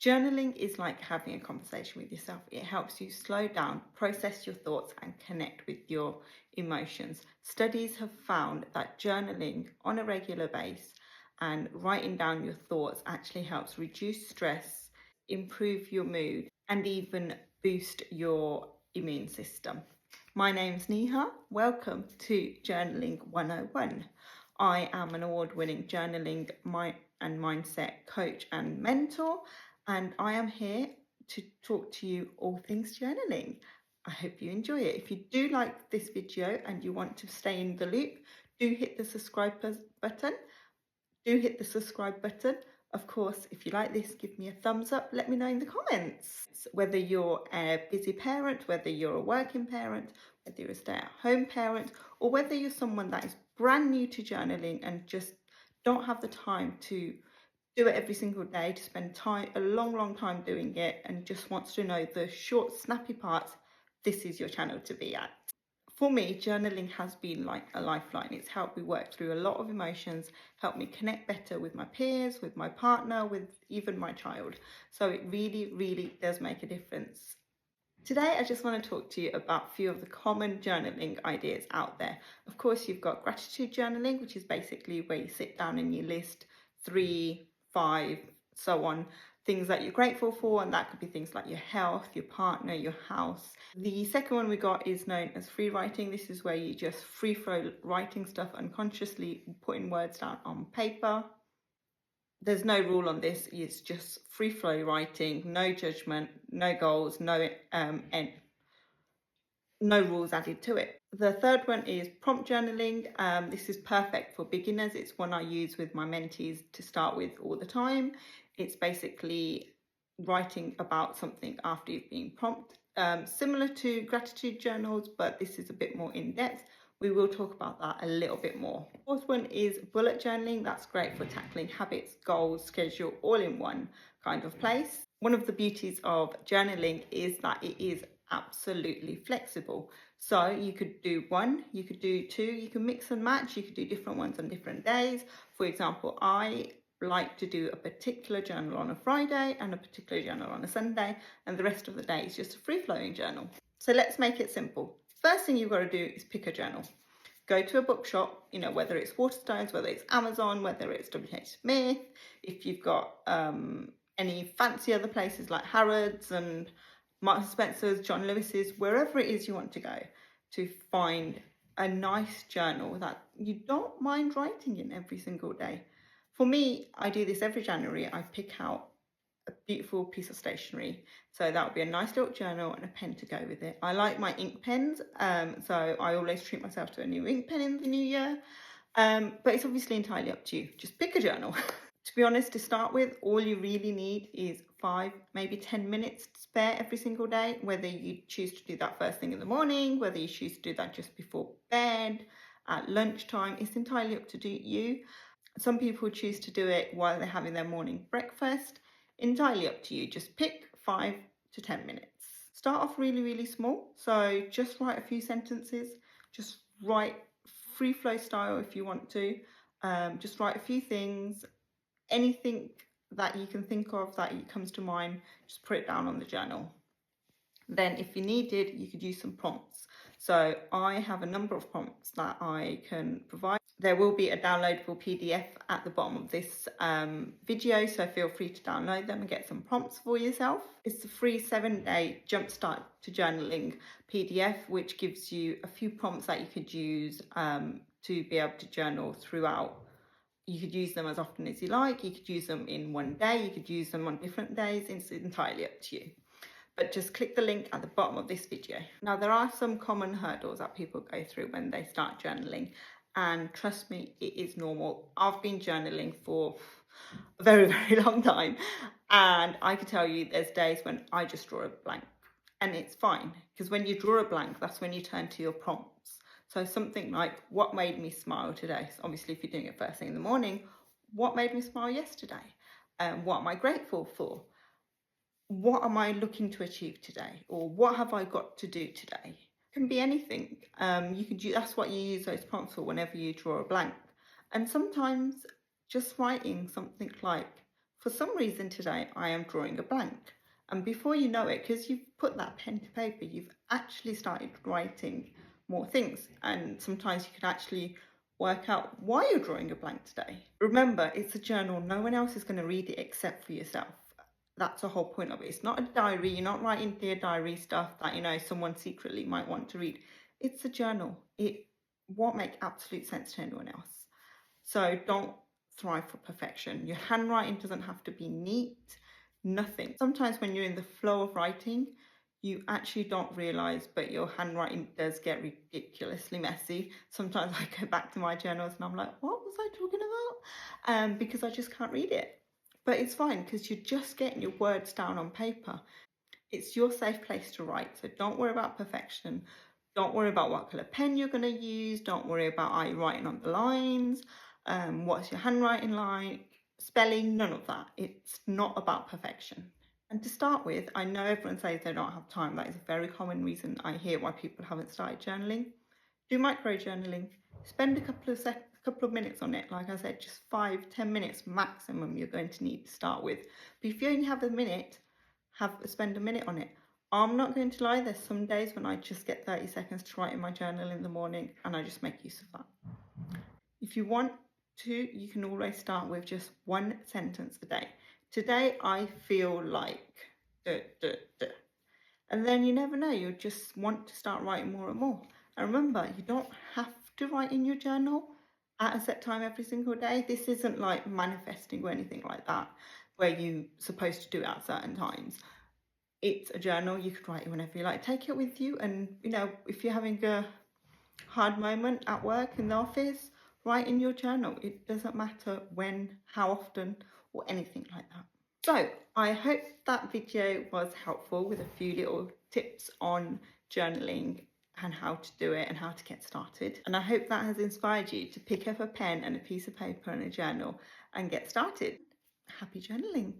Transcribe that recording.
Journaling is like having a conversation with yourself. It helps you slow down, process your thoughts, and connect with your emotions. Studies have found that journaling on a regular basis and writing down your thoughts actually helps reduce stress, improve your mood, and even boost your immune system. My name's Neha. Welcome to Journaling 101. I am an award-winning journaling and mindset coach and mentor, and I am here to talk to you all things journaling. I hope you enjoy it. If you do like this video and you want to stay in the loop, do hit the subscribe button. Of course, if you like this, give me a thumbs up. Let me know in the comments. Whether you're a busy parent, whether you're a working parent, whether you're a stay-at-home parent, or whether you're someone that is brand new to journaling and just don't have the time to do it every single day, to spend time, a long time doing it, and just wants to know the short, snappy parts, this is your channel to be at. For me, journaling has been like a lifeline. It's helped me work through a lot of emotions, helped me connect better with my peers, with my partner, with even my child. So it really does make a difference. Today, I just want to talk to you about a few of the common journaling ideas out there. Of course, you've got gratitude journaling, which is basically where you sit down and you list 3, 5, so on, things that you're grateful for, and that could be things like your health, your partner, your house. The second one we got is known as free writing. This is where you just free flow writing stuff unconsciously, putting words down on paper. There's no rule on this. It's just free flow writing, no judgment, no goals, no rules added to it. The third one is prompt journaling. This is perfect for beginners. It's one I use with my mentees to start with all the time. It's basically writing about something after you've been prompted. Similar to gratitude journals, but this is a bit more in depth. We will talk about that a little bit more. Fourth one is bullet journaling. That's great for tackling habits, goals, schedule, all in one kind of place. One of the beauties of journaling is that it is absolutely flexible. So you could do one, you could do two, you can mix and match, you could do different ones on different days. For example, I like to do a particular journal on a Friday and a particular journal on a Sunday, and the rest of the day is just a free-flowing journal. So let's make it simple. First thing you've got to do is pick a journal. Go to a bookshop, whether it's Waterstones, whether it's Amazon, whether it's WH Smith, if you've got any fancy other places like Harrods and Marks & Spencer's, John Lewis's, wherever it is you want to go, to find a nice journal that you don't mind writing in every single day. For me, I do this every January. I pick out a beautiful piece of stationery. So that would be a nice little journal and a pen to go with it. I like my ink pens, so I always treat myself to a new ink pen in the new year. But it's obviously entirely up to you. Just pick a journal. To be honest, to start with, all you really need is 5, maybe 10 minutes to spare every single day, whether you choose to do that first thing in the morning, whether you choose to do that just before bed, at lunchtime, it's entirely up to you. Some people choose to do it while they're having their morning breakfast. Entirely up to you. Just pick 5 to 10 minutes. Start off really small. So just write a few sentences. Just write free flow style if you want to. Just write a few things. Anything that you can think of that comes to mind, just put it down on the journal. Then if you needed, you could use some prompts. So I have a number of prompts that I can provide. There will be a downloadable PDF at the bottom of this video, so feel free to download them and get some prompts for yourself. It's the free 7-day Jumpstart to Journaling PDF, which gives you a few prompts that you could use to be able to journal throughout. You could use them as often as you like. You could use them in one day. You could use them on different days. It's entirely up to you. But just click the link at the bottom of this video. Now, there are some common hurdles that people go through when they start journaling. And trust me, it is normal. I've been journaling for a very long time. And I can tell you there's days when I just draw a blank. And it's fine, because when you draw a blank, that's when you turn to your prompts. So something like, what made me smile today? So obviously, if you're doing it first thing in the morning, what made me smile yesterday? What am I grateful for? What am I looking to achieve today? Or what have I got to do today? It can be anything. That's what you use those prompts for whenever you draw a blank. And sometimes just writing something like For some reason today, I am drawing a blank. And before you know it, because you've put that pen to paper, you've actually started writing more things. And sometimes you can actually work out why you're drawing a blank today. Remember, it's a journal. No one else is going to read it except for yourself. That's the whole point of it. It's not a diary. You're not writing dear diary stuff that, you know, someone secretly might want to read. It's a journal. It won't make absolute sense to anyone else. So don't thrive for perfection. Your handwriting doesn't have to be neat, nothing. Sometimes when you're in the flow of writing, you actually don't realize, but your handwriting does get ridiculously messy. Sometimes I go back to my journals and I'm like, what was I talking about? Because I just can't read it. But it's fine because you're just getting your words down on paper. It's your safe place to write. So don't worry about perfection. Don't worry about what colour pen you're going to use. Don't worry about are you writing on the lines. What's your handwriting like? Spelling, none of that. It's not about perfection. And to start with, I know everyone says they don't have time. That is a very common reason I hear why people haven't started journaling. Do micro journaling. Spend a couple of minutes on it. Like I said, just 5-10 minutes maximum you're going to need to start with. But if you only have a minute, spend a minute on it. I'm not going to lie, there's some days when I just get 30 seconds to write in my journal in the morning and I just make use of that. If you want to, you can always start with just one sentence a day. Today I feel like duh, duh, duh. And then you never know, you'll just want to start writing more and more. And remember, you don't have to write in your journal at a set time every single day. This isn't like manifesting or anything like that, where you're supposed to do it at certain times. It's a journal. You could write it whenever you like. Take it with you, and you know, if you're having a hard moment at work, in the office, write in your journal. It doesn't matter when, how often, or anything like that. So I hope that video was helpful with a few little tips on journaling and how to do it and how to get started. And I hope that has inspired you to pick up a pen and a piece of paper and a journal and get started. Happy journaling.